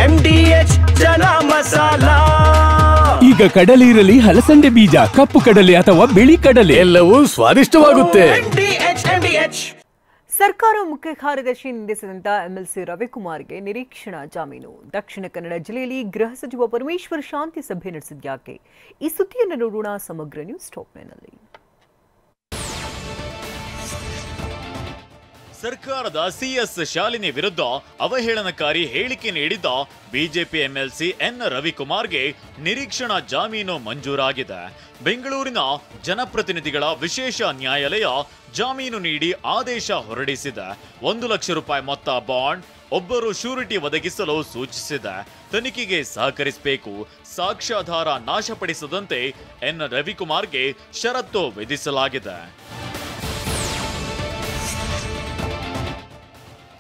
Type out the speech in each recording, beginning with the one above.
MDH ಜನ ಮಸಾಲಾ. ಈಗ ಕಡಲೆ ಇರಲಿ, ಹಲಸಂದೆ ಬೀಜ, ಕಪ್ಪು ಕಡಲೆ ಅಥವಾ ಬಿಳಿ ಕಡಲೆ, ಎಲ್ಲವೂ ಸ್ವಾದಿಷ್ಟವಾಗುತ್ತೆ. ಸರ್ಕಾರ ಮುಖ್ಯ ಕಾರ್ಯದರ್ಶಿ ನಿಂದಿಸಿದಂತ MLC ರವಿಕುಮಾರ್ಗೆ ನಿರೀಕ್ಷಣಾ ಜಾಮೀನು. ದಕ್ಷಿಣ ಕನ್ನಡ ಜಿಲ್ಲೆಯಲ್ಲಿ ಗೃಹ ಸಚಿವ ಪರಮೇಶ್ವರ್ ಶಾಂತಿ ಸಭೆ ನಡೆಸಿದ್ಯಾಕೆ? ಈ ಸುದ್ದಿಯನ್ನು ನೋಡೋಣ ಸಮಗ್ರ ನ್ಯೂಸ್ ಟಾಪ್ನಲ್ಲಿ. ಸರ್ಕಾರದ CS ಶಾಲಿನಿ ವಿರುದ್ಧ ಅವಹೇಳನಕಾರಿ ಹೇಳಿಕೆ ನೀಡಿದ್ದ ಬಿಜೆಪಿ MLC N ರವಿಕುಮಾರ್ಗೆ ನಿರೀಕ್ಷಣಾ ಜಾಮೀನು ಮಂಜೂರಾಗಿದೆ. ಬೆಂಗಳೂರಿನ ಜನಪ್ರತಿನಿಧಿಗಳ ವಿಶೇಷ ನ್ಯಾಯಾಲಯ ಜಾಮೀನು ನೀಡಿ ಆದೇಶ ಹೊರಡಿಸಿದೆ. 1 ಲಕ್ಷ ರೂಪಾಯಿ ಮೊತ್ತ ಬಾಂಡ್, ಒಬ್ಬರು ಶ್ಯೂರಿಟಿ ಒದಗಿಸಲು ಸೂಚಿಸಿದೆ. ತನಿಖೆಗೆ ಸಹಕರಿಸಬೇಕು, ಸಾಕ್ಷ್ಯಾಧಾರ ನಾಶಪಡಿಸದಂತೆ N ರವಿಕುಮಾರ್ಗೆ ಷರತ್ತು ವಿಧಿಸಲಾಗಿದೆ.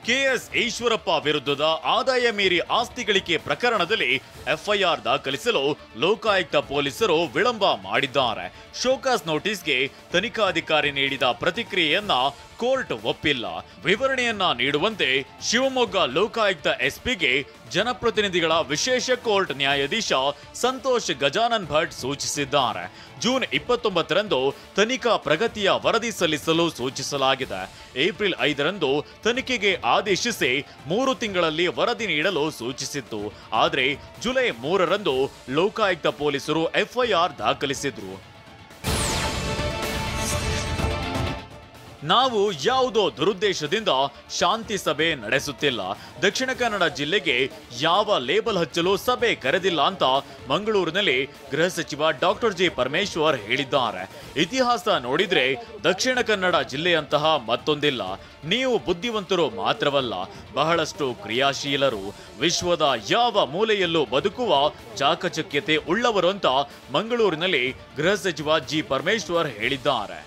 KS ಈಶ್ವರಪ್ಪ ವಿರುದ್ಧದ ಆದಾಯ ಮೀರಿ ಆಸ್ತಿ ಗಳಿಕೆ ಪ್ರಕರಣದಲ್ಲಿ FIR ದಾಖಲಿಸಲು ಲೋಕಾಯುಕ್ತ ಪೊಲೀಸರು ವಿಳಂಬ ಮಾಡಿದ್ದಾರೆ. ಶೋಕಾಸ್ ನೋಟಿಸ್ಗೆ ತನಿಖಾಧಿಕಾರಿ ನೀಡಿದ ಪ್ರತಿಕ್ರಿಯೆಯನ್ನ ಕೋರ್ಟ್ ಒಪ್ಪಿಲ್ಲ. ವಿವರಣೆಯನ್ನ ನೀಡುವಂತೆ ಶಿವಮೊಗ್ಗ ಲೋಕಾಯುಕ್ತ SPಗೆ ಜನಪ್ರತಿನಿಧಿಗಳ ವಿಶೇಷ ಕೋರ್ಟ್ ನ್ಯಾಯಾಧೀಶ ಸಂತೋಷ್ ಗಜಾನನ್ ಭಟ್ ಸೂಚಿಸಿದ್ದಾರೆ. ಜೂನ್ 29ರಂದು ತನಿಖಾ ಪ್ರಗತಿಯ ವರದಿ ಸಲ್ಲಿಸಲು ಸೂಚಿಸಲಾಗಿದೆ. ಏಪ್ರಿಲ್ 5ರಂದು ತನಿಖೆಗೆ ಆದೇಶಿಸಿ 3 ತಿಂಗಳಲ್ಲಿ ವರದಿ ನೀಡಲು ಸೂಚಿಸಿತ್ತು. ಆದರೆ ಜುಲೈ 3ರಂದು ಲೋಕಾಯುಕ್ತ ಪೊಲೀಸರು FIR ದಾಖಲಿಸಿದ್ರು. ನಾವು ಯಾವುದೋ ದುರುದ್ದೇಶದಿಂದ ಶಾಂತಿ ಸಭೆ ನಡೆಸುತ್ತಿಲ್ಲ, ದಕ್ಷಿಣ ಕನ್ನಡ ಜಿಲ್ಲೆಗೆ ಯಾವ ಲೇಬಲ್ ಹಚ್ಚಲು ಸಭೆ ಕರೆದಿಲ್ಲ ಅಂತ ಮಂಗಳೂರಿನಲ್ಲಿ ಗೃಹ ಸಚಿವ ಡಾಕ್ಟರ್ ಜಿ ಪರಮೇಶ್ವರ್ ಹೇಳಿದ್ದಾರೆ. ಇತಿಹಾಸ ನೋಡಿದ್ರೆ ದಕ್ಷಿಣ ಕನ್ನಡ ಜಿಲ್ಲೆಯಂತಹ ಮತ್ತೊಂದಿಲ್ಲ. ನೀವು ಬುದ್ಧಿವಂತರು ಮಾತ್ರವಲ್ಲ, ಬಹಳಷ್ಟು ಕ್ರಿಯಾಶೀಲರು, ವಿಶ್ವದ ಯಾವ ಮೂಲೆಯಲ್ಲೂ ಬದುಕುವ ಚಾಕಚಕ್ಯತೆ ಉಳ್ಳವರು ಅಂತ ಮಂಗಳೂರಿನಲ್ಲಿ ಗೃಹ ಸಚಿವ ಜಿ ಪರಮೇಶ್ವರ್ ಹೇಳಿದ್ದಾರೆ.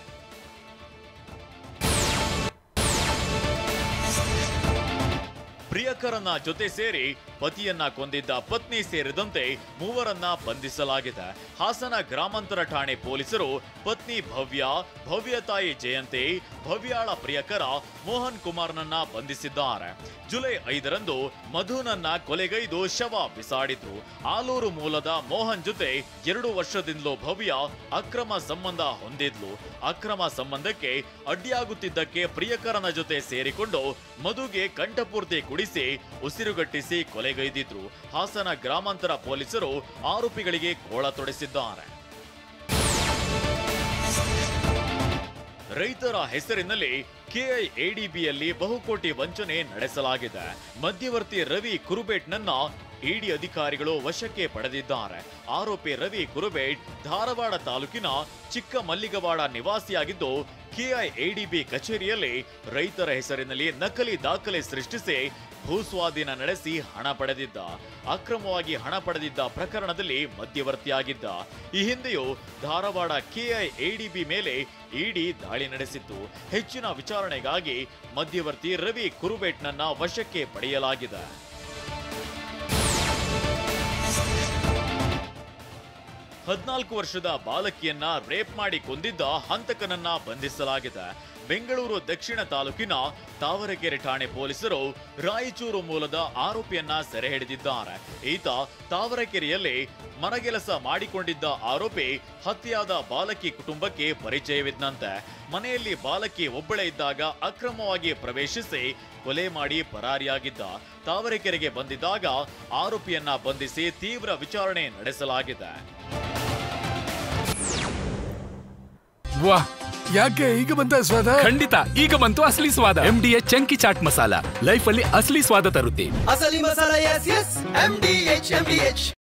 ಪ್ರಿಯಕರನ ಜೊತೆ ಸೇರಿ ಪತಿಯನ್ನ ಕೊಂದಿದ್ದ ಪತ್ನಿ ಸೇರಿದಂತೆ 3ರನ್ನ ಬಂಧಿಸಲಾಗಿದೆ. ಹಾಸನ ಗ್ರಾಮಾಂತರ ಠಾಣೆ ಪೊಲೀಸರು ಪತ್ನಿ ಭವ್ಯ ತಾಯಿ ಜಯಂತಿ, ಭವ್ಯಾಳ ಪ್ರಿಯಕರ ಮೋಹನ್ ಕುಮಾರ್ನನ್ನ ಬಂಧಿಸಿದ್ದಾರೆ. ಜುಲೈ 5ರಂದು ಮಧುನನ್ನ ಕೊಲೆಗೈದು ಶವ ಬಿಸಾಡಿದ್ರು. ಆಲೂರು ಮೂಲದ ಮೋಹನ್ ಜೊತೆ 2 ವರ್ಷದಿಂದಲೂ ಭವ್ಯ ಅಕ್ರಮ ಸಂಬಂಧ ಹೊಂದಿದ್ಲು. ಅಕ್ರಮ ಸಂಬಂಧಕ್ಕೆ ಅಡ್ಡಿಯಾಗುತ್ತಿದ್ದಕ್ಕೆ ಪ್ರಿಯಕರನ ಜೊತೆ ಸೇರಿಕೊಂಡು ಮಧುಗೆ ಕಂಠಪೂರ್ತಿ ಕುಡಿಸಿ ಉಸಿರುಗಟ್ಟಿಸಿ ಕೊಲೆಗೈದಿದ್ರು. ಹಾಸನ ಗ್ರಾಮಾಂತರ ಪೊಲೀಸರು ಆರೋಪಿಗಳಿಗೆ ಕೋಳ ತೊಡಿಸಿದ್ದಾರೆ. ರೈತರ ಹೆಸರಿನಲ್ಲಿ KIADBಯಲ್ಲಿ ಬಹುಕೋಟಿ ವಂಚನೆ ನಡೆಸಲಾಗಿದೆ. ಮಧ್ಯವರ್ತಿ ರವಿ ಕುರುಬೇಟ್ನನ್ನ ಇಡಿ ಅಧಿಕಾರಿಗಳು ವಶಕ್ಕೆ ಪಡೆದಿದ್ದಾರೆ. ಆರೋಪಿ ರವಿ ಕುರುಬೇಟ್ ಧಾರವಾಡ ತಾಲೂಕಿನ ಚಿಕ್ಕಮಲ್ಲಿಗವಾಡ ನಿವಾಸಿಯಾಗಿದ್ದು, KIADB ಕಚೇರಿಯಲ್ಲಿ ರೈತರ ಹೆಸರಿನಲ್ಲಿ ನಕಲಿ ದಾಖಲೆ ಸೃಷ್ಟಿಸಿ ಭೂಸ್ವಾಧೀನ ನಡೆಸಿ ಹಣ ಪಡೆದಿದ್ದ. ಅಕ್ರಮವಾಗಿ ಹಣ ಪಡೆದಿದ್ದ ಪ್ರಕರಣದಲ್ಲಿ ಮಧ್ಯವರ್ತಿಯಾಗಿದ್ದ. ಈ ಹಿಂದೆಯೂ ಧಾರವಾಡ KIADB ಮೇಲೆ ಇಡಿ ದಾಳಿ ನಡೆಸಿತ್ತು. ಹೆಚ್ಚಿನ ವಿಚಾರಣೆಗಾಗಿ ಮಧ್ಯವರ್ತಿ ರವಿ ಕುರುಬೇಟ್ನನ್ನ ವಶಕ್ಕೆ ಪಡೆಯಲಾಗಿದೆ. ಹದಿನಾಲ್ಕು ವರ್ಷದ ಬಾಲಕಿಯನ್ನ ರೇಪ್ ಮಾಡಿ ಕೊಂದಿದ್ದ ಹಂತಕನನ್ನ ಬಂಧಿಸಲಾಗಿದೆ. ಬೆಂಗಳೂರು ದಕ್ಷಿಣ ತಾಲೂಕಿನ ತಾವರೆಕೆರೆ ಠಾಣೆ ಪೊಲೀಸರು ರಾಯಚೂರು ಮೂಲದ ಆರೋಪಿಯನ್ನ ಸೆರೆ ಹಿಡಿದಿದ್ದಾರೆ. ಈತ ತಾವರೆಕೆರೆಯಲ್ಲಿ ಮರಗೆಲಸ ಮಾಡಿಕೊಂಡಿದ್ದ ಆರೋಪಿ ಹತ್ಯೆಯಾದ ಬಾಲಕಿ ಕುಟುಂಬಕ್ಕೆ ಪರಿಚಯವಿದ್ದಂತೆ. ಮನೆಯಲ್ಲಿ ಬಾಲಕಿ ಒಬ್ಬಳೇ ಇದ್ದಾಗ ಅಕ್ರಮವಾಗಿ ಪ್ರವೇಶಿಸಿ ಕೊಲೆ ಮಾಡಿ ಪರಾರಿಯಾಗಿದ್ದ. ತಾವರೆಕೆರೆಗೆ ಬಂದಿದ್ದಾಗ ಆರೋಪಿಯನ್ನ ಬಂಧಿಸಿ ತೀವ್ರ ವಿಚಾರಣೆ ನಡೆಸಲಾಗಿದೆ. ವಾಹ್, ಯಾಕೆ ಈಗ ಬಂತ ಸ್ವಾದ? ಖಂಡಿತ ಈಗ ಬಂತು ಅಸಲಿ ಸ್ವಾದ. MDH chunky chaat masala life ಅಲ್ಲಿ ಅಸಲಿ ಸ್ವಾದ ತರುತ್ತೆ. ಅಸಲಿ ಮಸಾಲ, MDH.